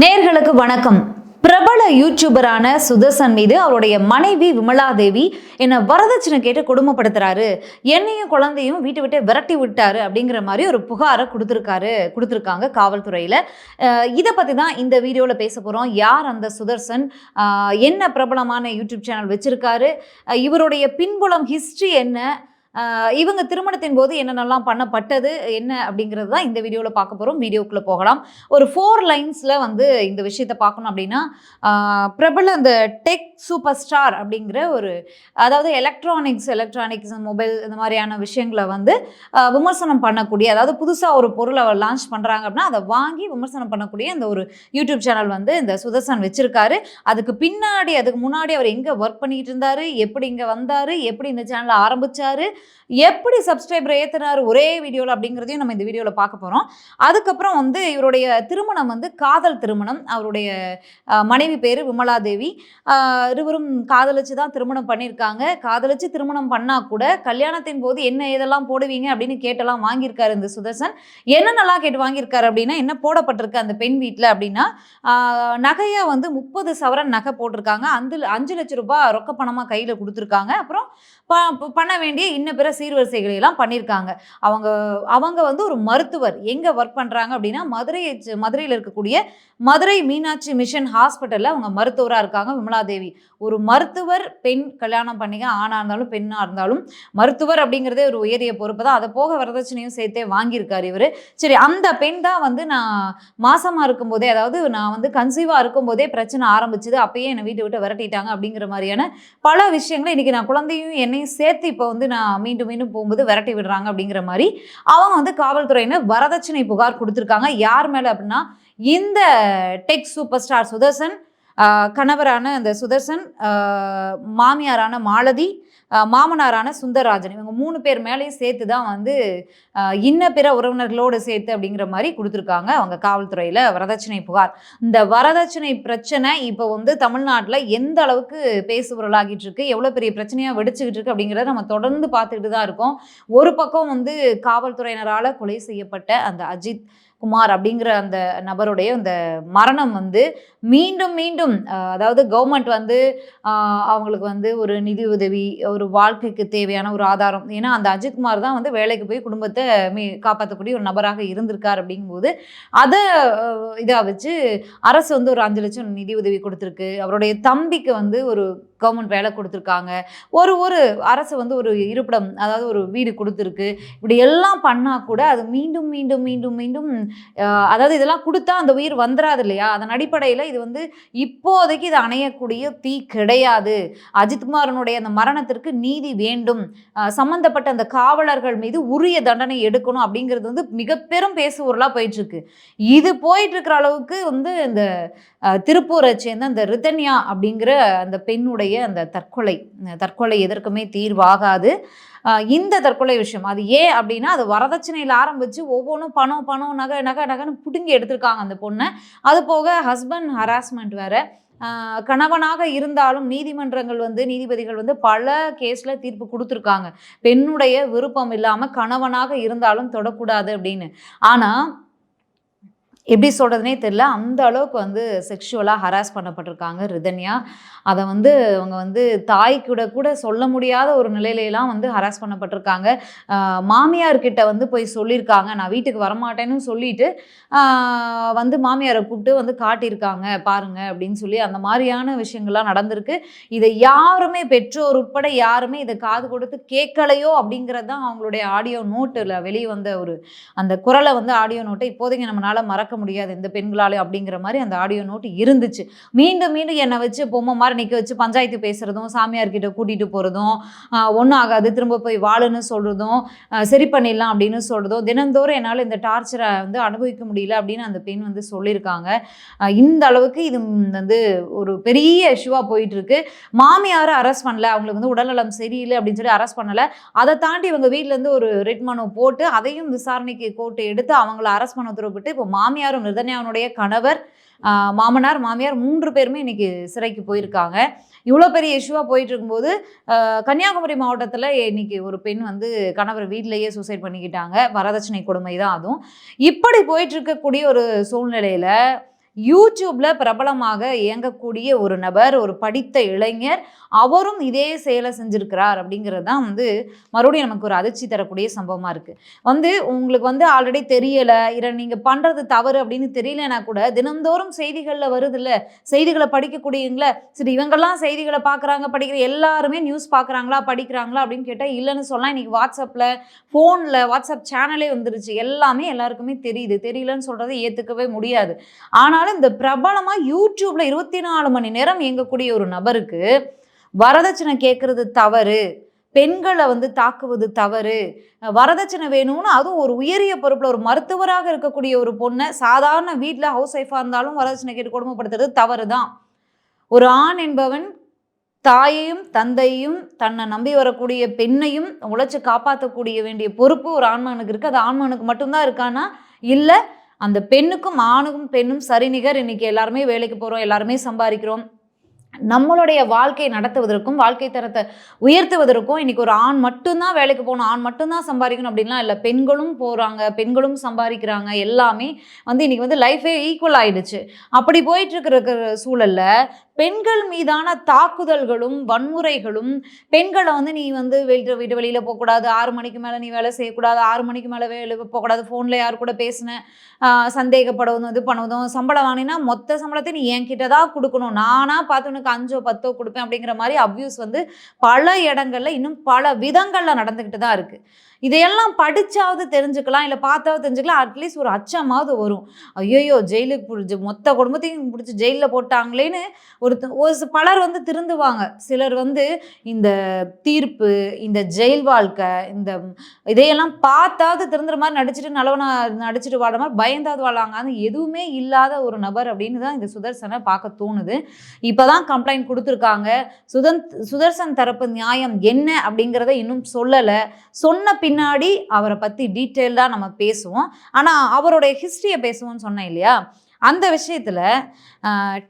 நேர்களுக்கு வணக்கம். பிரபல யூடியூபரான சுதர்சன் மீது அவருடைய மனைவி விமலா தேவி என்ன வரதட்சணை கேட்டு கொடுமைப்படுத்துறாரு, என்னையும் குழந்தையும் வீட்டை விட்டு விரட்டி விட்டாரு அப்படிங்கிற மாதிரி ஒரு புகாரை கொடுத்துருக்காங்க காவல்துறையில. இதை பத்தி தான் இந்த வீடியோல பேச போறோம். யார் அந்த சுதர்சன், என்ன பிரபலமான யூடியூப் சேனல் வச்சிருக்காரு, இவருடைய பின்புலம் ஹிஸ்டரி என்ன, இவங்க திருமணத்தின் போது என்னென்னலாம் பண்ணப்பட்டது என்ன அப்படிங்கிறது தான் இந்த வீடியோவில் பார்க்க போகிறோம். வீடியோக்குள்ளே போகலாம். ஒரு 4 லைன்ஸில் வந்து இந்த விஷயத்தை பார்க்கணும் அப்படின்னா, பிரபல அந்த டெக் சூப்பர் ஸ்டார் அப்படிங்கிற ஒரு, அதாவது எலக்ட்ரானிக்ஸ் மொபைல் இந்த மாதிரியான விஷயங்களை வந்து விமர்சனம் பண்ணக்கூடிய, அதாவது புதுசாக ஒரு பொருளை லான்ச் பண்ணுறாங்க அப்படின்னா அதை வாங்கி விமர்சனம் பண்ணக்கூடிய அந்த ஒரு யூடியூப் சேனல் வந்து இந்த சுதர்சன் வச்சிருக்காரு. அதுக்கு முன்னாடி அவர் எங்கே ஒர்க் பண்ணிட்டு இருந்தாரு, எப்படி இங்கே வந்தார், எப்படி இந்த சேனலை ஆரம்பிச்சாரு, எப்படி சப்ஸ்கிரைபர் ஏற்றினார் ஒரே வீடியோவில் அப்படிங்கிறதையும் நம்ம இந்த வீடியோவில் பார்க்க போகிறோம். அதுக்கப்புறம் வந்து இவருடைய திருமணம் வந்து காதல் திருமணம். அவருடைய மனைவி பேர் விமலா தேவி. இருவரும் காதலிச்சு தான் திருமணம் பண்ணியிருக்காங்க. காதலிச்சு திருமணம் பண்ணால் கூட கல்யாணத்தின் போது என்ன ஏதெல்லாம் போடுவீங்க அப்படின்னு கேட்டெல்லாம் வாங்கியிருக்காரு இந்த சுதர்சன். என்னென்னலாம் கேட்டு வாங்கியிருக்காரு அப்படின்னா, என்ன போடப்பட்டிருக்கு அந்த பெண் வீட்டில் அப்படின்னா, நகையாக வந்து 30 சவரன் நகை போட்டிருக்காங்க. 5 லட்சம் ரூபாய் ரொக்க பணமாக கையில் கொடுத்துருக்காங்க. அப்புறம் பண்ண வேண்டிய இன்ன பிற சீர்வரிசைகளை எல்லாம் பண்ணியிருக்காங்க. அவங்க வந்து ஒரு மருத்துவர். எங்கே ஒர்க் பண்ணுறாங்க அப்படின்னா, மதுரையில் இருக்கக்கூடிய மதுரை மீனாட்சி மிஷன் ஹாஸ்பிட்டலில் அவங்க மருத்துவராக இருக்காங்க விமலா தேவி. ஒரு மருத்துவர், பெண், கல்யாணம் பண்ணிக்க ஆணாக இருந்தாலும் பெண்ணாக இருந்தாலும் மருத்துவர் அப்படிங்கிறதே ஒரு உயரிய பொறுப்பு தான். அதை போக வரதட்சணையும் சேர்த்தே வாங்கியிருக்காரு இவர். சரி, அந்த பெண் தான் வந்து நான் மாசமாக இருக்கும்போதே, அதாவது நான் வந்து கன்சீவாக இருக்கும்போதே பிரச்சனை ஆரம்பிச்சுது, அப்பயே என்னை வீட்டை விட்டு விரட்டிட்டாங்க அப்படிங்கிற மாதிரியான பல விஷயங்களை இன்றைக்கி நான் குழந்தையும் என்னையும் சேர்த்து இப்போ வந்து நான் மீண்டும் போகும்போது விரட்டி விடுறாங்க அப்படிங்கிற மாதிரி அவங்க வந்து காவல்துறையினர் வரதட்சணை புகார் கொடுத்துருக்காங்க. யார் மேலே அப்படின்னா, இந்த டெக் சூப்பர் ஸ்டார் சுதர்சன், கணவரான அந்த சுதர்சன், மாமியாரான மாலதி, மாமனாரான சுந்தரராஜன், இவங்க 3 பேர் மேலேயும் சேர்த்து தான் வந்து இன்ன பிற உறவினர்களோடு சேர்த்து அப்படிங்கிற மாதிரி கொடுத்துருக்காங்க அவங்க காவல்துறையில் வரதட்சணை புகார். இந்த வரதட்சணை பிரச்சனை இப்போ வந்து தமிழ்நாட்டில் எந்த அளவுக்கு பேசுபொருளாகிட்டு இருக்கு, எவ்வளோ பெரிய பிரச்சனையாக வெடிச்சுக்கிட்டு இருக்கு அப்படிங்கிறத நம்ம தொடர்ந்து பார்த்துக்கிட்டு தான் இருக்கோம். ஒரு பக்கம் வந்து காவல்துறையினரால் கொலை செய்யப்பட்ட அந்த அஜித் குமார் அப்படிங்கிற அந்த நபருடைய அந்த மரணம் வந்து மீண்டும் அதாவது கவர்மெண்ட் வந்து அவங்களுக்கு வந்து ஒரு நிதி உதவி, ஒரு வாழ்க்கைக்கு தேவையான ஒரு ஆதாரம், ஏன்னா அந்த அஜித்குமார் தான் வந்து வேலைக்கு போய் குடும்பத்தை காப்பாற்றக்கூடிய ஒரு நபராக இருந்திருக்கார். அப்படிங்கும்போது அதை இதாக வச்சு அரசு வந்து ஒரு 5 லட்சம் நிதி உதவி கொடுத்துருக்கு. அவருடைய தம்பிக்கு வந்து ஒரு கவர்மெண்ட் வேலை கொடுத்துருக்காங்க. ஒரு அரசு வந்து ஒரு இருப்பிடம், அதாவது ஒரு வீடு கொடுத்துருக்கு. இப்படி எல்லாம் பண்ணால் கூட அது மீண்டும் அதாவது இதெல்லாம் கொடுத்தா அந்த உயிர் வந்துடாது இல்லையா? அதன் அடிப்படையில் இது வந்து இப்போதைக்கு இது அணையக்கூடிய தீ கிடையாது. அஜித்குமாரனுடைய அந்த மரணத்திற்கு நீதி வேண்டும், சம்பந்தப்பட்ட அந்த காவலர்கள் மீது உரிய தண்டனை எடுக்கணும் அப்படிங்கிறது வந்து மிக பெரும் பேசுபொருளாக போயிட்டு இருக்கு. இது போயிட்டு இருக்கிற அளவுக்கு வந்து இந்த திருப்பூரை சேர்ந்த அந்த ரிதன்யா அப்படிங்கிற அந்த பெண்ணுடைய அந்த தற்கொலை எதற்குமே தீர்வாகாது. இந்த தற்கொலை விஷயம் அது ஏன் அப்படின்னா, அது வரதட்சணையில் ஆரம்பித்து ஒவ்வொன்றும் பணம் நகைன்னு பிடுங்கி எடுத்திருக்காங்க அந்த பொண்ணை. அது போக ஹஸ்பண்ட் ஹராஸ்மெண்ட் வேற. கணவனாக இருந்தாலும் நீதிபதிகள் வந்து பல கேஸில் தீர்ப்பு கொடுத்துருக்காங்க, பெண்ணுடைய விருப்பம் இல்லாமல் கணவனாக இருந்தாலும் தொடக்கூடாது அப்படின்னு. ஆனால் எப்படி சொல்கிறதுனே தெரியல, அந்த அளவுக்கு வந்து செக்ஷுவலாக ஹராஸ் பண்ணப்பட்டிருக்காங்க ரிதன்யா. அதை வந்து அவங்க வந்து தாய்க்கூட சொல்ல முடியாத ஒரு நிலையிலலாம் வந்து ஹராஸ் பண்ணப்பட்டிருக்காங்க. மாமியார்கிட்ட வந்து போய் சொல்லியிருக்காங்க, நான் வீட்டுக்கு வரமாட்டேன்னு சொல்லிட்டு வந்து மாமியாரை கூப்பிட்டு வந்து காட்டியிருக்காங்க பாருங்க அப்படின்னு சொல்லி. அந்த மாதிரியான விஷயங்கள்லாம் நடந்திருக்கு. இதை யாருமே, பெற்றோர் உட்பட யாருமே இதை காது கொடுத்து கேட்கலையோ அப்படிங்கிறது தான் அவங்களுடைய ஆடியோ நோட்டில் வெளியே வந்த ஒரு அந்த குரலை வந்து ஆடியோ நோட்டை இப்போதைக்கு நம்மளால் மறக்க முடியாது இந்த பெண்களாலே அப்படிங்கிற மாதிரி அந்த ஆடியோ நோட்டு இருந்துச்சு. மீண்டும் என்னை வச்சு பொம்மை மாதிரி நிற்க வச்சு பஞ்சாயத்து பேசுறதும், சாமியார்கிட்ட கூட்டிகிட்டு போகிறதும், ஒன்றும் ஆகாது திரும்ப போய் வாழுன்னு சொல்கிறதும், சரி பண்ணிடலாம் அப்படின்னு சொல்கிறதும், தினந்தோறும் என்னால் இந்த டார்ச்சரை வந்து அனுபவிக்க முடியல அப்படின்னு அந்த பெண் வந்து சொல்லியிருக்காங்க. இந்த அளவுக்கு இது வந்து ஒரு பெரிய இஷ்யூவாக போயிட்டு இருக்கு. மாமியாரை அரெஸ்ட் பண்ணல, அவங்களுக்கு வந்து உடல்நலம் சரியில்லை அப்படின்னு சொல்லி அரெஸ்ட் பண்ணலை. அதை தாண்டி இவங்க வீட்டிலேருந்து ஒரு ரிட் மனு போட்டு அதையும் விசாரணைக்கு கோர்ட்டு எடுத்து அவங்கள அரெஸ்ட் பண்ண உத்தரவிட்டு இப்போ மாமியாரும் ரிதன்யாவுடைய கணவர், மாமனார், மாமியார் 3 பேருமே இன்னைக்கு சிறைக்கு போயிருக்காங்க. இவ்வளோ பெரிய இஷ்யூவாக போயிட்டு இருக்கும்போது கன்னியாகுமரி மாவட்டத்தில் இன்னைக்கு ஒரு பெண் வந்து கணவர் வீட்டிலேயே சூசைட் பண்ணிக்கிட்டாங்க. வரதட்சணை கொடுமை தான் அதுவும். இப்படி போயிட்டு இருக்கக்கூடிய ஒரு சூழ்நிலையில் யூடியூப்ல பிரபலமாக இயங்கக்கூடிய ஒரு நபர், ஒரு படித்த இளைஞர், அவரும் இதே செயலை செஞ்சிருக்கிறார் அப்படிங்கிறது தான் மறுபடியும் நமக்கு ஒரு அதிர்ச்சி தரக்கூடிய சம்பவமா இருக்கு. உங்களுக்கு ஆல்ரெடி தெரியல, இல்லை நீங்க பண்றது தவறு அப்படின்னு தெரியலனா கூட தினந்தோறும் செய்திகள்ல வருதுல்ல, செய்திகளை படிக்கக்கூடியவங்கள, சரி இவங்கெல்லாம் செய்திகளை பார்க்குறாங்க படிக்கிற எல்லாருமே நியூஸ் பார்க்குறாங்களா படிக்கிறாங்களா அப்படின்னு கேட்டால் இல்லைன்னு சொல்லலாம். இன்னைக்கு வாட்ஸ்அப்பில் ஃபோனில் வாட்ஸ்அப் சேனலே வந்துருச்சு, எல்லாமே எல்லாருக்குமே தெரியுது. தெரியலன்னு சொல்றதை ஏற்றுக்கவே முடியாது. ஆனாலும் இந்த பிரபலமாக யூடியூப்ல 24 மணி நேரம் இயங்கக்கூடிய ஒரு நபருக்கு வரதட்சணை கேட்கறது தவறு, பெண்களை தாக்குவது தவறு, வரதட்சணை வேணும்னு அதுவும் ஒரு உயரிய பொறுப்புல ஒரு மருத்துவராக இருக்கக்கூடிய ஒரு பொண்ணை சாதாரண வீட்டில் ஹவுஸ் ஒய்ஃபாக இருந்தாலும் வரதட்சணை கேட்டு கொடுமைப்படுத்துறது தவறு தான். ஒரு ஆண் என்பவன் தாயையும் தந்தையும் தன்னை நம்பி வரக்கூடிய பெண்ணையும் உழைச்சி காப்பாற்றக்கூடிய வேண்டிய பொறுப்பு ஒரு ஆண்மகனுக்கு இருக்குது. அது ஆண்மகனுக்கு மட்டும்தான் இருக்கானா? இல்லை, அந்த பெண்ணுக்கும் ஆணுக்கும் பெண்ணும் சரிநிகர். இன்னைக்கு எல்லாருமே வேலைக்கு போகிறோம், எல்லாருமே சம்பாதிக்கிறோம். நம்மளுடைய வாழ்க்கையை நடத்துவதற்கும் வாழ்க்கை தரத்தை உயர்த்துவதற்கும் இன்னைக்கு ஒரு ஆண் மட்டும்தான் வேலைக்கு போகணும், ஆண் மட்டும்தான் சம்பாதிக்கணும் அப்படின்லாம் இல்லை. பெண்களும் போகிறாங்க, பெண்களும் சம்பாதிக்கிறாங்க. எல்லாமே இன்னைக்கு லைஃபே ஈக்குவல் ஆயிடுச்சு. அப்படி போயிட்டு இருக்கிற சூழல்ல பெண்கள் மீதான தாக்குதல்களும் வன்முறைகளும், பெண்களை நீ வீட்டு வெளியில் போகக்கூடாது, 6 மணிக்கு மேலே நீ வேலை செய்யக்கூடாது, 6 மணிக்கு மேலே வேலை போகக்கூடாது, ஃபோனில் யார் கூட பேசின சந்தேகப்படுவதும் இது பண்ணுவதும், சம்பளம் வாங்கினா மொத்த சம்பளத்தை நீ என்கிட்ட தான் கொடுக்கணும், நானாக பார்த்து உனக்கு 5 10 கொடுப்பேன் அப்படிங்கிற மாதிரி அப்யூஸ் பல இடங்கள்ல இன்னும் பல விதங்களில் நடந்துக்கிட்டு தான் இருக்குது. இதையெல்லாம் படித்தாவது தெரிஞ்சுக்கலாம், இல்லை பார்த்தாவது தெரிஞ்சுக்கலாம். அட்லீஸ்ட் ஒரு அச்சமாவது வரும். ஐயோயோ ஜெயிலுக்கு மொத்த குடும்பத்தையும் பிடிச்சி ஜெயிலில் போட்டாங்களேன்னு ஒரு பலர் திருந்துவாங்க. சிலர் இந்த தீர்ப்பு, இந்த ஜெயில் வாழ்க்கை, இதையெல்லாம் பார்த்தாவது திருந்துற மாதிரி நடிச்சுட்டு நல்லவனா நடிச்சுட்டு வாழ மாதிரி பயந்தாவது வாழாங்க. அது எதுவுமே இல்லாத ஒரு நபர் அப்படின்னு தான் இந்த சுதர்சனை பார்க்க தோணுது. இப்போதான் கம்ப்ளைண்ட் கொடுத்துருக்காங்க. சுதர்சன் தரப்பு நியாயம் என்ன அப்படிங்கிறத இன்னும் சொல்லலை. சொன்ன பின்னாடி அவரை பற்றி டீட்டெயில்டாக நம்ம பேசுவோம். ஆனால் அவருடைய ஹிஸ்ட்ரியை பேசுவோம்னு சொன்னேன் இல்லையா, அந்த விஷயத்தில்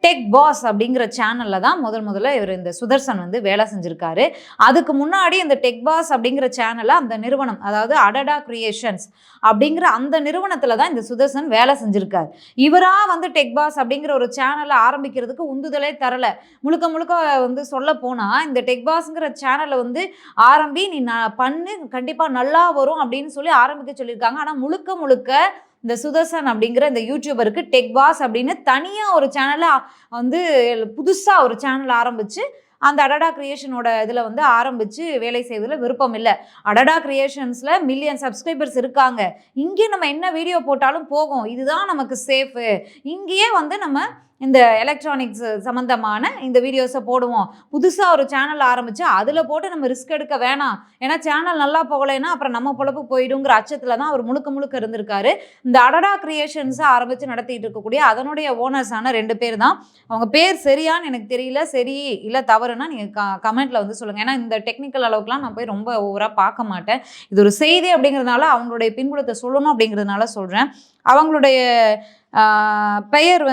டெக் பாஸ் அப்படிங்கிற சேனலில் தான் முதல்ல இவர் இந்த சுதர்சன் வேலை செஞ்சுருக்காரு. அதுக்கு முன்னாடி இந்த டெக் பாஸ் அப்படிங்கிற சேனலை அந்த நிறுவனம், அதாவது அடடா கிரியேஷன்ஸ் அப்படிங்கிற அந்த நிறுவனத்தில் தான் இந்த சுதர்சன் வேலை செஞ்சுருக்காரு. இவராக டெக் பாஸ் அப்படிங்கிற ஒரு சேனலை ஆரம்பிக்கிறதுக்கு உந்துதலே தரலை. முழுக்க சொல்ல போனால் இந்த டெக் பாஸ்ங்கிற சேனலை ஆரம்பி நீ பண்ணு கண்டிப்பாக நல்லா வரும் அப்படின்னு சொல்லி ஆரம்பிக்க சொல்லியிருக்காங்க. ஆனால் முழுக்க இந்த சுதர்சன் அப்படிங்கிற இந்த யூடியூபருக்கு டெக் பாஸ் அப்படின்னு தனியாக ஒரு சேனலை புதுசாக ஒரு சேனல் ஆரம்பித்து அந்த அடடா கிரியேஷனோட இதில் ஆரம்பித்து வேலை செய்வதில் விருப்பம் இல்லை. அடடா கிரியேஷன்ஸில் மில்லியன் சப்ஸ்கிரைபர்ஸ் இருக்காங்க, இங்கே நம்ம என்ன வீடியோ போட்டாலும் போகும், இதுதான் நமக்கு சேஃபு, இங்கேயே நம்ம இந்த எலக்ட்ரானிக்ஸ் சம்மந்தமான இந்த வீடியோஸை போடுவோம், புதுசாக ஒரு சேனல் ஆரம்பித்து அதில் போட்டு நம்ம ரிஸ்க் எடுக்க வேணாம், ஏன்னா சேனல் நல்லா போகலைன்னா அப்புறம் நம்ம பொழப்பு போயிடுங்கிற அச்சத்தில் தான் அவர் முழுக்க இருந்திருக்காரு. இந்த அடடா கிரியேஷன்ஸை ஆரம்பித்து நடத்திட்டு இருக்கக்கூடிய அதனுடைய ஓனர்ஸான 2 பேர் தான். அவங்க பேர் சரியான்னு எனக்கு தெரியல, சரி இல்லை தவறுனா நீங்கள் கமெண்ட்டில் சொல்லுங்கள். ஏன்னா இந்த டெக்னிக்கல் அளவுக்குலாம் நான் போய் ரொம்ப ஓவராக பார்க்க மாட்டேன். இது ஒரு செய்தி அப்படிங்கிறதுனால அவங்களுடைய பின்புலத்தை சொல்லணும் அப்படிங்கிறதுனால சொல்கிறேன். அவங்களுடைய பெயர்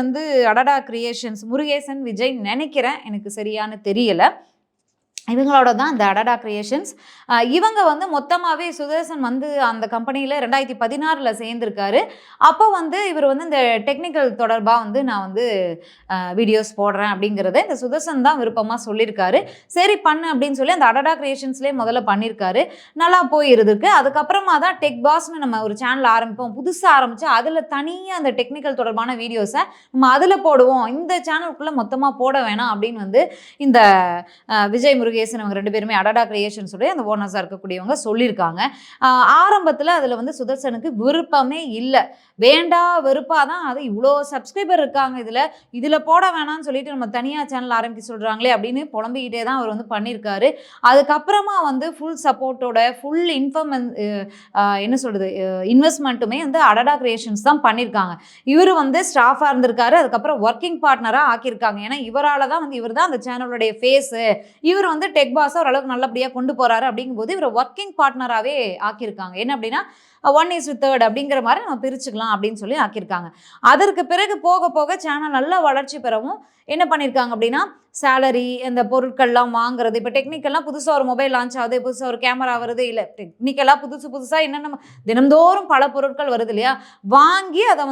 அடடா கிரியேஷன்ஸ், முருகேசன் விஜய் நினைக்கிறேன், எனக்கு சரியான தெரியலை. இவங்களோட தான் இந்த அடடா கிரியேஷன்ஸ். இவங்க மொத்தமாகவே சுதர்சன் அந்த கம்பெனியில் 2016 சேர்ந்துருக்காரு. அப்போ இவர் இந்த டெக்னிக்கல் தொடர்பாக நான் வீடியோஸ் போடுறேன் அப்படிங்கிறத இந்த சுதர்சன் தான் விருப்பமாக சொல்லியிருக்காரு. சரி பண்ணு அப்படின்னு சொல்லி அந்த அடடா கிரியேஷன்ஸ்லேயே முதல்ல பண்ணியிருக்காரு, நல்லா போயிருதுக்கு. அதுக்கப்புறமா தான் டெக் பாஸ்னு நம்ம ஒரு சேனல் ஆரம்பிப்போம், புதுசாக ஆரம்பித்து அதில் தனியாக அந்த டெக்னிக்கல் தொடர்பான வீடியோஸை நம்ம அதில் போடுவோம், இந்த சேனலுக்குள்ளே மொத்தமாக போட வேணாம் அப்படின்னு இந்த விஜய் முருகேசன் அவங்க 2 பேருமே அடடா கிரியேஷன்ஸுடைய அந்த ஓனர்ஸாக இருக்கக்கூடியவங்க சொல்லியிருக்காங்க. ஆரம்பத்தில் அதில் சுதர்சனுக்கு விருப்பமே இல்லை, வேண்டா வெறுப்பாக தான். அது இவ்வளோ சப்ஸ்கிரைபர் இருக்காங்க, இதில் போட வேணாம்னு சொல்லிட்டு நம்ம தனியாக சேனல் ஆரம்பிக்க சொல்கிறாங்களே அப்படின்னு புலம்பிக்கிட்டே தான் அவர் பண்ணியிருக்காரு. அதுக்கப்புறமா ஃபுல் சப்போர்ட்டோட ஃபுல் என்ன சொல்கிறது இன்வெஸ்ட்மெண்ட்டுமே அடடா கிரியேஷன்ஸ் தான் பண்ணியிருக்காங்க. இவர் ஸ்டாஃபாக இருந்திருக்காரு, அதுக்கப்புறம் ஒர்க்கிங் பார்ட்னராக ஆக்கியிருக்காங்க. ஏன்னா இவரால் தான் இவர் தான் அந்த சேனலுடைய ஃபேஸு, இவர் டெக் பாஸை ஓரளவுக்கு நல்லபடியாக கொண்டு போகிறாரு. அப்படிங்கும்போது இவர் ஒர்க்கிங் பார்ட்னராகவே ஆக்கியிருக்காங்க. என்ன அப்படின்னா 1:3 அப்படிங்கிற மாதிரி நம்ம பிரிச்சுக்கலாம் அப்படின்னு சொல்லி ஆக்கியிருக்காங்க. அதற்கு பிறகு போக போக சேனல் நல்லா வளர்ச்சி பெறவும் என்ன பண்ணியிருக்காங்க அப்படின்னா சேலரி, இந்த பொருட்கள்லாம் வாங்குறது, இப்போ டெக்னிக்கெல்லாம் புதுசாக ஒரு மொபைல் லான்ச் ஆகுது, புதுசாக ஒரு கேமரா வருது, இல்லை டெக்னிக்கெல்லாம் புதுசாக என்னென்ன தினந்தோறும் பல பொருட்கள் வருது இல்லையா, வாங்கி அதை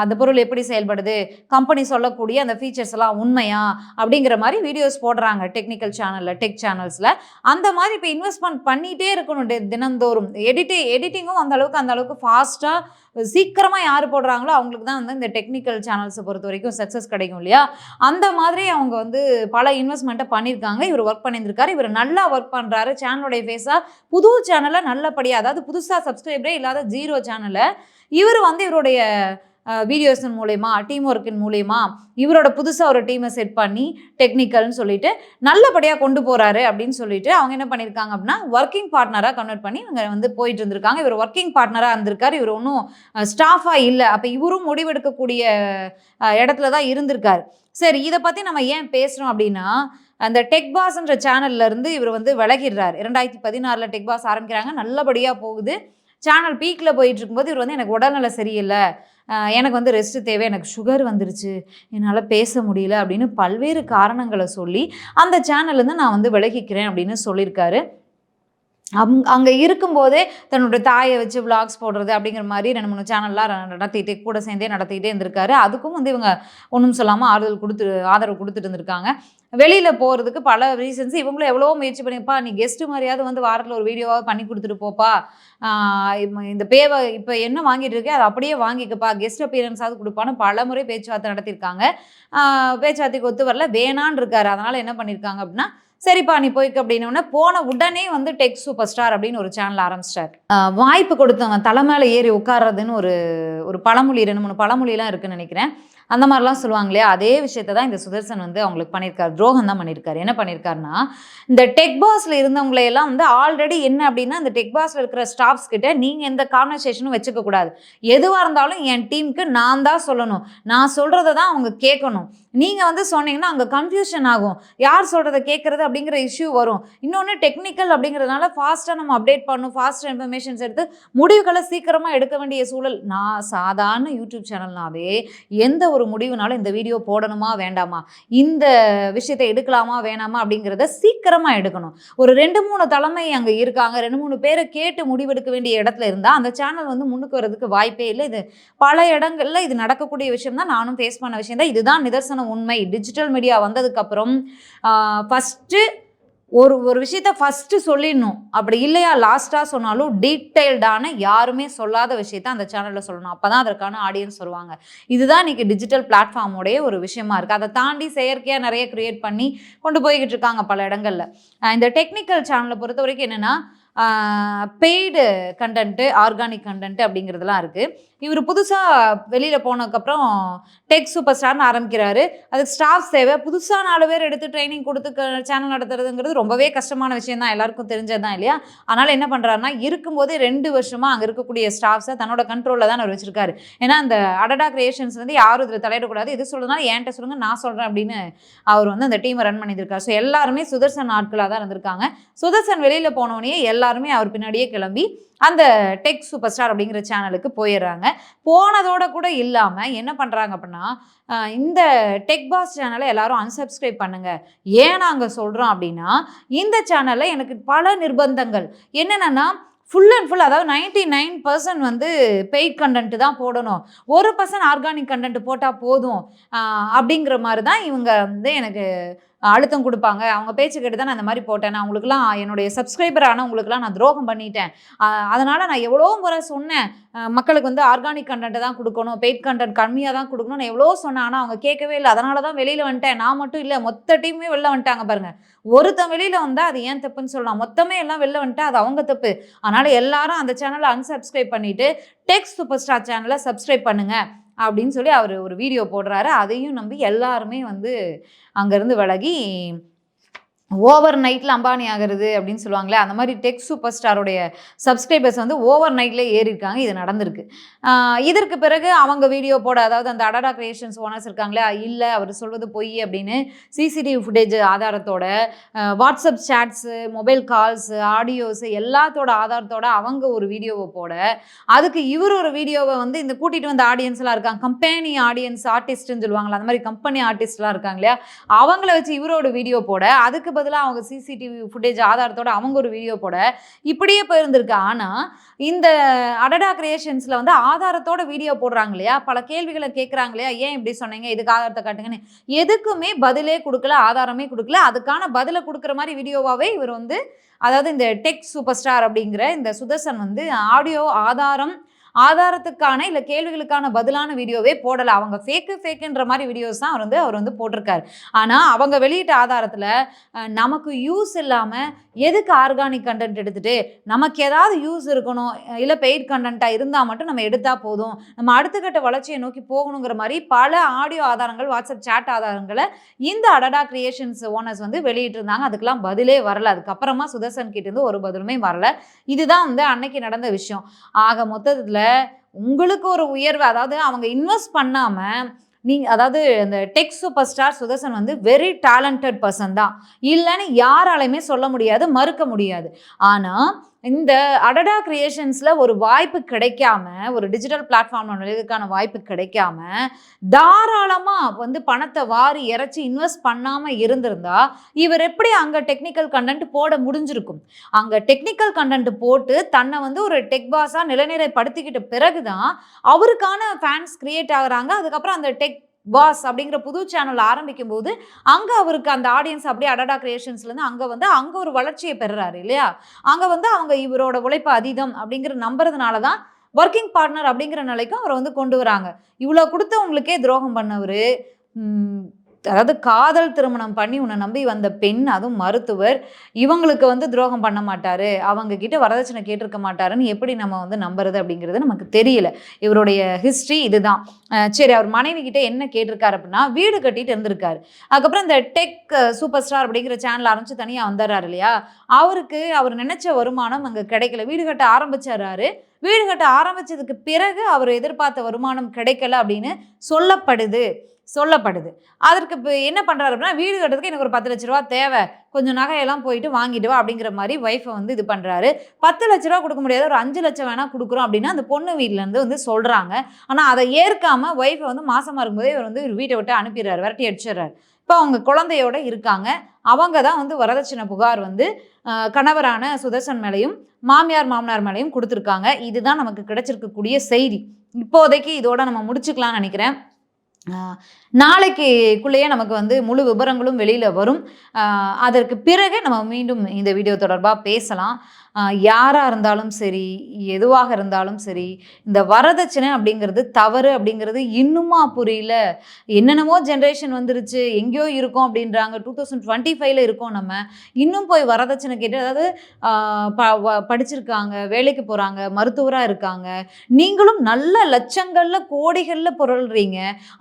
அந்த பொருள் எப்படி செயல்படுது, கம்பெனி சொல்லக்கூடிய அந்த ஃபீச்சர்ஸ் எல்லாம் உண்மையா அப்படிங்கிற மாதிரி வீடியோஸ் போடுறாங்க டெக்னிக்கல் சேனலில், டெக் சேனல்ஸில். அந்த மாதிரி இப்போ இன்வெஸ்ட்மெண்ட் பண்ணிகிட்டே இருக்கணும் தினந்தோறும். எடிட்டிங்கும் அந்த அளவுக்கு ஃபாஸ்ட்டாக சீக்கிரமாக யார் போடுறாங்களோ அவங்களுக்கு தான் வந்து இந்த டெக்னிக்கல் சேனல்ஸை பொறுத்த வரைக்கும் சக்ஸஸ் கிடைக்கும் இல்லையா? அந்த மாதிரி அவங்க வந்து பல இன்வெஸ்ட்மெண்ட்டை பண்ணியிருக்காங்க. இவர் ஒர்க் பண்ணியிருந்திருக்காரு. இவர் நல்லா ஒர்க் பண்ணுறாரு. சேனலுடைய ஃபேஸாக புது சேனலை நல்லபடியாக, அதாவது புதுசாக சப்ஸ்கிரைபரே இல்லாத 0 சேனலை இவர் வந்து இவருடைய வீடியோஸின் மூலயமா, டீம் ஒர்க்கின் மூலயமா இவரோட புதுசாக ஒரு டீமை செட் பண்ணி டெக்னிக்கல்னு சொல்லிட்டு நல்லபடியாக கொண்டு போகிறாரு அப்படின்னு சொல்லிட்டு அவங்க என்ன பண்ணியிருக்காங்க அப்படின்னா ஒர்க்கிங் பார்ட்னராக கன்வெர்ட் பண்ணி இவங்க வந்து போயிட்டு இருந்திருக்காங்க. இவர் ஒர்க்கிங் பார்ட்னராக இருந்திருக்காரு. இவர் ஒன்றும் ஸ்டாஃபாக இல்லை. அப்போ இவரும் முடிவெடுக்கக்கூடிய இடத்துல தான் இருந்திருக்காரு. சரி, இதை பற்றி நம்ம ஏன் பேசுகிறோம் அப்படின்னா, அந்த டெக் பாஸ்ன்ற சேனல்லேருந்து இவர் வந்து விலகிடுறாரு. 2016 டெக் பாஸ் ஆரம்பிக்கிறாங்க. நல்லபடியாக போகுது. சேனல் பீக்கில் போயிட்டு இருக்கும்போது இவர் வந்து எனக்கு உடல்நல சரியில்லை, எனக்கு வந்து ரெஸ்ட்டு தேவை, எனக்கு சுகர் வந்துருச்சு, என்னால் பேச முடியல அப்படின்னு பல்வேறு காரணங்களை சொல்லி அந்த சேனல்லேருந்து நான் வந்து விலகிக்கிறேன் அப்படின்னு சொல்லியிருக்காரு. அங்கே இருக்கும்போதே தன்னுடைய தாயை வச்சு விளாக்ஸ் போடுறது அப்படிங்கிற மாதிரி 2-3 சேனல்லாம் நடத்திட்டே கூட சேர்ந்தே நடத்திக்கிட்டே இருந்திருக்காரு. அதுக்கும் வந்து இவங்க ஒன்றும் சொல்லாமல் ஆதரவு கொடுத்துட்டு இருந்திருக்காங்க. வெளியில் போகிறதுக்கு பல ரீசன்ஸ். இவங்களும் எவ்வளோ முயற்சி பண்ணிப்பா, நீ கெஸ்ட்டு மாதிரியாவது வந்து வாரத்தில் ஒரு வீடியோவாக பண்ணி கொடுத்துட்டு போப்பா, இந்த பேவை இப்போ என்ன வாங்கிட்டு இருக்கே அதை அப்படியே வாங்கிக்கப்பா, கெஸ்ட் அப்பியரன்ஸாவது கொடுப்பான்னு பல முறை பேச்சுவார்த்தை நடத்தியிருக்காங்க. பேச்சுவார்த்தைக்கு ஒத்து வரல, வேணான்னு இருக்காரு. அதனால் என்ன பண்ணியிருக்காங்க அப்படின்னா, சரிப்பா நீ போய்க்கு அப்படின்னோடனே போன உடனே வந்து டெக் சூப்பர் ஸ்டார் அப்படின்னு ஒரு சேனல் ஆரம்பிச்சிட்டார். வாய்ப்பு கொடுத்தவங்க தலை மேலே ஏறி உட்கார்றதுன்னு ஒரு பழமொழி, 2-3 பழமொழிலாம் இருக்குன்னு நினைக்கிறேன். அந்த மாதிரிலாம் சொல்லுவாங்க இல்லையா? அதே விஷயத்தை தான் இந்த சுதர்சன் வந்து அவங்களுக்கு பண்ணியிருக்காரு. துரோகம் தான் பண்ணியிருக்காரு. என்ன பண்ணியிருக்காருன்னா, இந்த டெக் பாஸில் இருந்தவங்களையெல்லாம் வந்து ஆல்ரெடி என்ன அப்படின்னா, இந்த டெக் பாஸில் இருக்கிற ஸ்டாஃப்ஸ் கிட்ட நீங்கள் எந்த கான்வர்சேஷனும் வச்சுக்க கூடாது, எதுவாக இருந்தாலும் என் டீமுக்கு நான் தான் சொல்லணும், நான் சொல்கிறத தான் அவங்க கேட்கணும், நீங்கள் வந்து சொன்னீங்கன்னா அங்கே கன்ஃபியூஷன் ஆகும், யார் சொல்கிறத கேட்குறது அப்படிங்கிற இஷ்யூ வரும். இன்னொன்று டெக்னிக்கல் அப்படிங்கிறதுனால ஃபாஸ்ட்டாக நம்ம அப்டேட் பண்ணணும், ஃபாஸ்ட்டாக இன்ஃபர்மேஷன்ஸ் எடுத்து முடிவுகளை சீக்கிரமாக எடுக்க வேண்டிய சூழல். நான் சாதாரண யூடியூப் சேனல்னாவே எந்த ஒரு முடிவுனாலும் இந்த வீடியோ போடணுமா வேண்டாமா, இந்த விஷயத்தை எடுக்கலாமா வேணாமா அப்படிங்கிறத சீக்கிரமாக எடுக்கணும். ஒரு 2-3 தலைமை அங்கே இருக்காங்க, 2-3 பேரை கேட்டு முடிவெடுக்க வேண்டிய இடத்துல இருந்தால் அந்த சேனல் வந்து முன்னுக்கு வரதுக்கு வாய்ப்பே இல்லை. இது பல இடங்களில் இது நடக்கக்கூடிய விஷயம் தான். நானும் ஃபேஸ் பண்ண விஷயம் தான். இதுதான் நிதர்சன உண்மை. டிஜிட்டல் மீடியா வந்ததுக்கப்புறம் ஃபஸ்ட்டு ஒரு விஷயத்த ஃபஸ்ட்டு சொல்லிடணும். அப்படி இல்லையா லாஸ்ட்டாக சொன்னாலும் டீட்டெயில்டான யாருமே சொல்லாத விஷயத்த அந்த சேனலில் சொல்லணும். அப்போ தான் அதற்கான ஆடியன்ஸ் வருவாங்க. இதுதான் இன்றைக்கி டிஜிட்டல் பிளாட்ஃபார்மோடைய ஒரு விஷயமா இருக்குது. அதை தாண்டி செயற்கையாக நிறைய க்ரியேட் பண்ணி கொண்டு போய்கிட்டு இருக்காங்க பல இடங்களில். இந்த டெக்னிக்கல் சேனலை பொறுத்த வரைக்கும் என்னென்னா, பெய்டு கண்டென்ட்டு, ஆர்கானிக் கண்டென்ட்டு அப்படிங்கிறதுலாம் இருக்குது. இவர் புதுசாக வெளியில் போனதுக்கப்புறம் டெக் சூப்பர் ஸ்டார்னு ஆரம்பிக்கிறாரு. அதுக்கு ஸ்டாஃப்ஸ் தேவை. புதுசாக 4 பேர் எடுத்து ட்ரைனிங் கொடுத்து சேனல் நடத்துறதுங்கிறது ரொம்பவே கஷ்டமான விஷயம் தான், எல்லாருக்கும் தெரிஞ்சது தான் இல்லையா? அதனால் என்ன பண்ணுறாருன்னா, இருக்கும்போதே 2 வருஷமாக அங்கே இருக்கக்கூடிய ஸ்டாஃப்ஸை தன்னோட கண்ட்ரோலில் தான் அவர் வச்சுருக்காரு. ஏன்னா அந்த அடடா கிரியேஷன்ஸ் வந்து யாரும் இதில் தலையிடக்கூடாது, எது சொல்கிறதுனால என்கிட்ட சொல்லுங்கள், நான் சொல்கிறேன் அப்படின்னு அவர் வந்து அந்த டீமை ரன் பண்ணியிருக்காரு. ஸோ எல்லாருமே சுதர்சன் ஆட்களாக தான் இருந்திருக்காங்க. சுதர்சன் வெளியில் போனோடனே எல்லாருமே அவர் பின்னாடியே கிளம்பி அந்த டெக் சூப்பர் ஸ்டார் அப்படிங்கிற சேனலுக்கு போயிடுறாங்க. போனதோட கூட இல்லாமல் என்ன பண்ணுறாங்க அப்படின்னா, இந்த டெக் பாஸ் சேனலை எல்லாரும் அன்சப்ஸ்கிரைப் பண்ணுங்க. ஏன் நாங்கள் சொல்கிறோம் அப்படின்னா, இந்த சேனலில் எனக்கு பல நிர்பந்தங்கள் என்னென்னா, ஃபுல் அண்ட் ஃபுல், அதாவது 99% வந்து பெய்ட் கண்டென்ட் தான் போடணும், 1% ஆர்கானிக் கண்டென்ட் போட்டால் போதும் அப்படிங்கிற மாதிரி தான் இவங்க வந்து எனக்கு அழுத்தம் கொடுப்பாங்க. அவங்க பேச்சு கேட்டு தான் நான் அந்த மாதிரி போட்டேன். நான் உங்களுக்குலாம், என்னுடைய சப்ஸ்கிரைபர் ஆனவங்களுக்குலாம் நான் துரோகம் பண்ணிட்டேன். அதனால் நான் எவ்வளோ முறை சொன்னேன், மக்களுக்கு வந்து ஆர்கானிக் கண்டென்ட்டை தான் கொடுக்கணும், பெய்ட் கண்டென்ட் கம்மியாக தான் கொடுக்கணும், நான் எவ்வளோ சொன்னேன். ஆனால் அவங்க கேட்கவே இல்லை. அதனால தான் வெளியில் வந்துட்டேன். நான் மட்டும் இல்லை, மொத்த டீமே வெளில வந்துட்டாங்க பாருங்கள். ஒருத்தன் வெளியில் வந்தால் அது ஏன் தப்புன்னு சொல்லலாம், மொத்தமே எல்லாம் வெளில வந்துட்டா அது அவங்க தப்பு. அதனால் எல்லாரும் அந்த சேனலை அன்சப்ஸ்கிரைப் பண்ணிவிட்டு டெக் சூப்பர் ஸ்டார் சேனலை சப்ஸ்கிரைப் பண்ணுங்கள் அப்படின்னு சொல்லி அவர் ஒரு வீடியோ போடுறாரு. அதையும் நம்பி எல்லாருமே வந்து அங்கேருந்து விலகி ஓவர் நைட்டில் அம்பானி ஆகிறது அப்படின்னு சொல்லுவாங்களே, அந்த மாதிரி டெக் சூப்பர் ஸ்டாரோடைய சப்ஸ்கிரைபர்ஸ் வந்து ஓவர் நைட்லேயே ஏறியிருக்காங்க. இது நடந்திருக்கு. இதற்கு பிறகு அவங்க வீடியோ போட, அதாவது அந்த அடடா கிரியேஷன்ஸ் ஓனர்ஸ் இருக்காங்களே, இல்லை அவர் சொல்வது பொய் அப்படின்னு சிசிடிவி ஃபுட்டேஜ் ஆதாரத்தோட, WhatsApp chats, mobile calls, audios எல்லாத்தோட ஆதாரத்தோட அவங்க ஒரு வீடியோவை போட, அதுக்கு இவர் ஒரு வீடியோவை வந்து இந்த கூட்டிகிட்டு வந்த ஆடியன்ஸ்லாம் இருக்காங்க, கம்பெனி ஆடியன்ஸ் ஆர்டிஸ்ட்டுன்னு சொல்லுவாங்களா, அந்த மாதிரி கம்பெனி ஆர்டிஸ்ட்லாம் இருக்காங்க இல்லையா, அவங்கள வச்சு இவரோட வீடியோ போட, அதுக்கு பதிலாக அவங்க சிசிடிவி ஃபுட்டேஜ் ஆதாரத்தோட அவங்க ஒரு வீடியோ போட இப்படியே போயிருந்திருக்கு. ஆனால் இந்த அடடா கிரியேஷன்ஸில் வந்து ஆதாரத்தோட வீடியோ போடுறாங்க இல்லையா, பல கேள்விகளை கேட்குறாங்க இல்லையா, ஏன் இப்படி சொன்னீங்க, இதுக்கு ஆதாரத்தை காட்டுங்கன்னு. எதுக்குமே பதிலே கொடுக்கல, ஆதாரமே கொடுக்கல. அதுக்கான பதிலை கொடுக்குற மாதிரி வீடியோவாகவே இவர் வந்து, அதாவது இந்த டெக் சூப்பர் ஸ்டார் அப்படிங்கிற இந்த சுதர்சன் வந்து ஆடியோ ஆதாரத்துக்கான இல்லை கேள்விகளுக்கான பதிலான வீடியோவே போடலை. அவங்க ஃபேக்குன்ற மாதிரி வீடியோஸ் தான் அவர் வந்து போட்டிருக்காரு. ஆனால் அவங்க வெளியிட்ட ஆதாரத்தில் நமக்கு யூஸ் இல்லாமல் எதுக்கு ஆர்கானிக் கண்டென்ட் எடுத்துகிட்டு, நமக்கு ஏதாவது யூஸ் இருக்கணும், இல்லை பெய்ட் கண்டென்ட்டாக இருந்தால் மட்டும் நம்ம எடுத்தால் போதும், நம்ம அடுத்த கட்ட வளர்ச்சியை நோக்கி போகணுங்கிற மாதிரி பல ஆடியோ ஆதாரங்கள், வாட்ஸ்அப் சேட் ஆதாரங்களை இந்த அடடா கிரியேஷன்ஸ் ஓனர்ஸ் வந்து வெளியிட்டிருந்தாங்க. அதுக்கெல்லாம் பதிலே வரல. அதுக்கப்புறமா சுதர்சன் கிட்டேருந்து ஒரு பதிலுமே வரல. இதுதான் வந்து அன்னைக்கு நடந்த விஷயம். ஆக மொத்தத்தில் உங்களுக்கு ஒரு உயர்வு, அதாவது அவங்க இன்வெஸ்ட் பண்ணாமல் அதாவது இந்த டெக் சூப்பர் ஸ்டார் சுதர்சன் வந்து வெரி டேலண்டட் பர்சன் தான், இல்லைன்னு யாராலையுமே சொல்ல முடியாது, மறுக்க முடியாது. ஆனால் இந்த அடடா கிரியேஷன்ஸில் ஒரு வாய்ப்பு கிடைக்காம, ஒரு டிஜிட்டல் பிளாட்ஃபார்ம் நுழைவுக்கான வாய்ப்பு கிடைக்காம தாராளமாக வந்து பணத்தை வாரி இறைச்சி இன்வெஸ்ட் பண்ணாமல் இருந்திருந்தா இவர் எப்படி அங்கே டெக்னிக்கல் கண்டென்ட் போட முடிஞ்சிருக்கும். அங்கே டெக்னிக்கல் கண்டென்ட் போட்டு தன்னை வந்து ஒரு டெக் பாஸாக நிலைநிலைப்படுத்திக்கிட்ட பிறகு தான் அவருக்கான ஃபேன்ஸ் கிரியேட் ஆகுறாங்க. அதுக்கப்புறம் அந்த டெக் பாஸ் அப்படிங்கிற புது சேனல் ஆரம்பிக்கும் போது அங்கே அவருக்கு அந்த ஆடியன்ஸ் அப்படியே அடடா கிரியேஷன்ஸ்லேருந்து அங்கே ஒரு வளர்ச்சியை பெறுறாரு இல்லையா. அங்கே வந்து அவங்க இவரோட உழைப்பு அதீதம் அப்படிங்கிற நம்புறதுனால தான் ஒர்க்கிங் பார்ட்னர் அப்படிங்கிற நிலைக்கும் அவரை வந்து கொண்டு வராங்க. இவ்வளோ கொடுத்தவங்களுக்கே துரோகம் பண்ணவர், அதாவது காதல் திருமணம் பண்ணி உன்னை நம்பி வந்த பெண், அதுவும் மருத்துவர், இவங்களுக்கு வந்து துரோகம் பண்ண மாட்டார், அவங்க கிட்ட வரதட்சணை கேட்டிருக்க மாட்டாருன்னு எப்படி நம்ம வந்து நம்புறது அப்படிங்கிறது நமக்கு தெரியல. இவருடைய ஹிஸ்ட்ரி இதுதான். சரி, அவர் மனைவி கிட்ட என்ன கேட்டிருக்காரு அப்படின்னா, வீடு கட்டிட்டு இருந்திருக்காரு. அதுக்கப்புறம் இந்த டெக் சூப்பர் ஸ்டார் அப்படிங்கிற சேனல் ஆரம்பிச்சு தனியாக வந்துடுறாரு இல்லையா, அவர் நினைச்ச வருமானம் அங்கே கிடைக்கல. வீடு கட்ட ஆரம்பிச்சாரு. வீடு கட்ட ஆரம்பிச்சதுக்கு பிறகு அவர் எதிர்பார்த்த வருமானம் கிடைக்கல அப்படின்னு சொல்லப்படுது. அதற்கு இப்போ என்ன பண்ணுறாரு அப்படின்னா, வீடு கட்டுறதுக்கு எனக்கு ஒரு 10 லட்ச ரூபா தேவை, கொஞ்சம் நகையெல்லாம் போயிட்டு வாங்கிட்டு வா அப்படிங்கிற மாதிரி ஒய்ஃபை வந்து இது பண்ணுறாரு. 10 லட்ச ரூபா கொடுக்க முடியாது, ஒரு 5 லட்சம் வேணால் கொடுக்குறோம் அப்படின்னு அந்த பொண்ணு வீட்டிலேருந்து வந்து சொல்கிறாங்க. ஆனால் அதை ஏற்காமல் ஒய்ஃபை வந்து மாசமாக இருக்கும்போதே இவர் வந்து வீட்டை விட்டு அனுப்பிடுறாரு, விரட்டி அடிச்சிடுறாரு. இப்போ அவங்க குழந்தையோட இருக்காங்க. அவங்க தான் வந்து வரதட்சணை புகார் வந்து கணவரான சுதர்சன் மேலையும் மாமனார் மேலையும் கொடுத்துருக்காங்க. இதுதான் நமக்கு கிடைச்சிருக்கக்கூடிய செய்தி. இப்போதைக்கு இதோட நம்ம முடிச்சுக்கலாம்னு நினைக்கிறேன். நாளைக்குள்ளேயே நமக்கு வந்து முழு விவரங்களும் வெளியில் வரும். அதற்கு பிறகு நம்ம மீண்டும் இந்த வீடியோ தொடர்பாக பேசலாம். யாராக இருந்தாலும் சரி, எதுவாக இருந்தாலும் சரி, இந்த வரதட்சணை அப்படிங்கிறது தவறு அப்படிங்கிறது இன்னுமா புரியல. என்னென்னமோ ஜென்ரேஷன் வந்துருச்சு, எங்கேயோ இருக்கோம் அப்படின்றாங்க. 2025 இருக்கோம். நம்ம இன்னும் போய் வரதட்சணை கேட்டு, அதாவது படிச்சிருக்காங்க, வேலைக்கு போகிறாங்க, மருத்துவராக இருக்காங்க, நீங்களும் நல்ல லட்சங்களில் கோடிகளில் பொருள்றீங்க,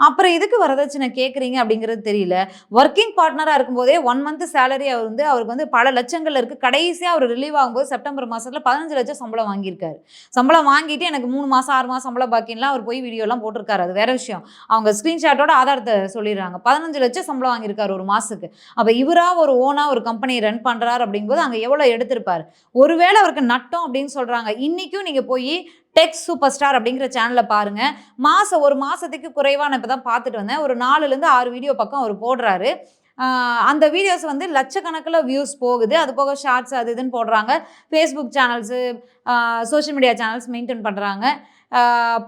அப்புறம் எதுக்கு வரதட்சணை கேட்குறீங்க அப்படிங்கிறது தெரியல. ஒர்க்கிங் பார்ட்னராக இருக்கும்போதே 1 மந்த் சேலரி அவருக்கு வந்து பல லட்சங்கள் இருக்குது. கடைசியாக அவர் ரிலீவ் ஆகும்போது செப்டம்பர் மாதத்தில் 15 லட்சம் சம்பளம் வாங்கியிருக்காரு. சம்பளம் வாங்கிட்டு எனக்கு 3 மாதம் 6 மாதம் சம்பளம் பாக்கின்லாம் அவர் போய் வீடியோலாம் போட்டிருக்காரு. அது வேற விஷயம். அவங்க ஸ்க்ரீன்ஷாட்டோட ஆதாரத்தை சொல்லிடுறாங்க. 15 லட்சம் சம்பளம் வாங்கியிருக்காரு ஒரு மாதத்துக்கு. அப்போ இவராக ஒரு ஓனாக ஒரு கம்பெனியை ரன் பண்ணுறாரு அப்படிங்கும்போது அங்கே எவ்வளோ எடுத்திருப்பார். ஒருவேளை அவருக்கு நட்டம் அப்படின்னு சொல்கிறாங்க. இன்றைக்கும் நீங்கள் போய் டெக் சூப்பர் ஸ்டார் அப்படிங்கிற சேனலில் பாருங்கள். ஒரு மாதத்துக்கு குறைவாக நான் இப்போ தான் பார்த்துட்டு வந்தேன். ஒரு 4லேருந்து 6 வீடியோ பக்கம் அவர் போடுறாரு. அந்த வீடியோஸ் வந்து லட்சக்கணக்கில் வியூஸ் போகுது. அது போக ஷார்ட்ஸ் அது இதுன்னு போடுறாங்க. Facebook channels, social media channels maintain பண்ணுறாங்க.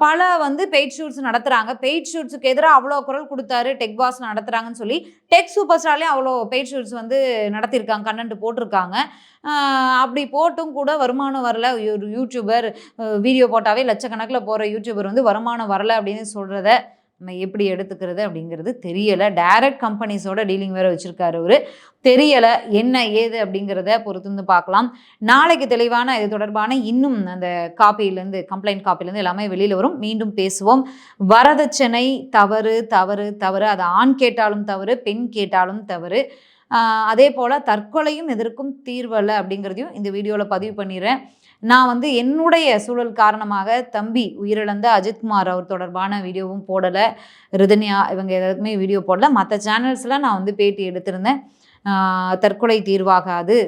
பல வந்து பெய்ட் ஷூட்ஸ் நடத்துகிறாங்க. பெய்ட் ஷூட்ஸுக்கு எதிராக அவ்வளோ குரல் கொடுத்தாரு டெக் பாஸ் நடத்துகிறாங்கன்னு சொல்லி டெக் சூப்பர் ஸ்டார்லேயும் அவ்வளோ பெய்ட் ஷூட்ஸ் வந்து நடத்தியிருக்காங்க, கண்டென்ட் போட்டிருக்காங்க. அப்படி போட்டும் கூட வருமானம் வரல. ஒரு யூடியூபர் வீடியோ போட்டாவே லட்சக்கணக்கில் போகிற யூடியூபர் வந்து வருமானம் வரலை அப்படின்னு சொல்கிறத நம்ம எப்படி எடுத்துக்கிறது அப்படிங்கிறது தெரியலை. டைரக்ட் கம்பெனிஸோட டீலிங் வேறு வச்சுருக்காரு அவர். தெரியலை என்ன ஏது அப்படிங்கிறத பொறுத்து பார்க்கலாம். நாளைக்கு தெளிவான இது தொடர்பான இன்னும் அந்த காப்பிலேருந்து, கம்ப்ளைண்ட் காப்பிலேருந்து எல்லாமே வெளியில் வரும். மீண்டும் பேசுவோம். வரதட்சணை தவறு தவறு தவறு. அது ஆண் கேட்டாலும் தவறு, பெண் கேட்டாலும் தவறு. அதே போல் தற்கொலையும் எதற்கும் தீர்வல்ல அப்படிங்கிறதையும் இந்த வீடியோவில் பதிவு பண்ணிடுறேன். நான் வந்து என்னுடைய சூழல் காரணமாக தம்பி உயிரிழந்த அஜித்குமார் அவர் தொடர்பான வீடியோவும் போடலை, ரிதன்யா இவங்க எதுக்குமே வீடியோ போடலை. மற்ற சேனல்ஸில் நான் வந்து பேட்டி எடுத்திருந்தேன். தற்கொலை தீர்வாகாது,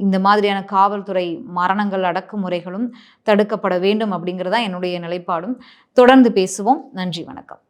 இந்த மாதிரியான காவல்துறை மரணங்கள் அடக்குமுறைகளும் தடுக்கப்பட வேண்டும் அப்படிங்கிறதான் என்னுடைய நிலைப்பாடும். தொடர்ந்து பேசுவோம். நன்றி, வணக்கம்.